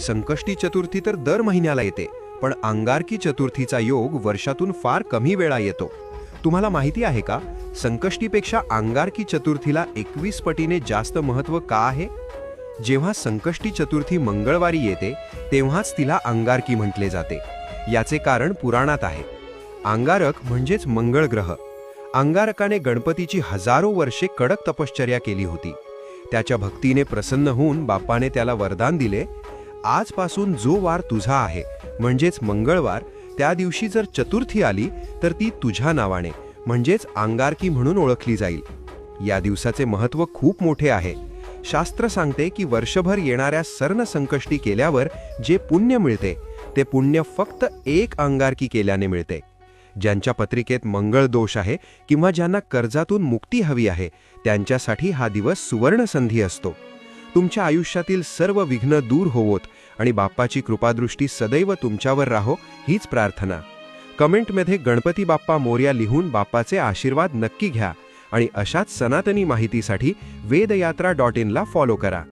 संकष्टी चतुर्थी तर दर महिन्याला येते, पण अंगारकी चतुर्थीचा योग वर्षातून फार कमी वेळा येतो. तुम्हाला माहिती आहे का, संकष्टीपेक्षा अंगारकी चतुर्थीला 21 पटीने जास्त महत्त्व का आहे? जेव्हा संकष्टी चतुर्थी मंगळवारी येते तेव्हाच तिला अंगारकी म्हटले जाते. याचे कारण पुराणात आहे. अंगारक म्हणजेच मंगळ ग्रह. अंगारकाने गणपतीची हजारो वर्षे कडक तपश्चर्या केली होती. त्याच्या भक्तीने प्रसन्न होऊन बाप्पाने त्याला वरदान दिले, आजपासून जो वार तुझा आहे म्हणजेच मंगळवार, त्या दिवशी जर चतुर्थी आली तर ती तुझ्या नावाने म्हणजेच अंगारकी म्हणून ओळखली जाईल. या दिवसाचे महत्त्व खूप मोठे आहे. शास्त्र सांगते की वर्षभर येणाऱ्या सर्ण संकष्टी केल्यावर जे पुण्य मिळते ते पुण्य फक्त एक अंगारकी केल्याने मिळते. ज्यांच्या पत्रिकेत मंगळ दोष आहे किंवा ज्यांना कर्जातून मुक्ती हवी आहे त्यांच्यासाठी हा दिवस सुवर्ण संधी असतो. तुमच्या आयुष्यातील सर्व विघ्न दूर होवोत आणि बाप्पाची कृपादृष्टी सदैव तुमच्यावर राहो हीच प्रार्थना. कमेंटमध्ये गणपती बाप्पा मोरया लिहून बाप्पाचे आशीर्वाद नक्की घ्या आणि अशाच सनातनी माहितीसाठी वेदयात्रा.in ला फॉलो करा.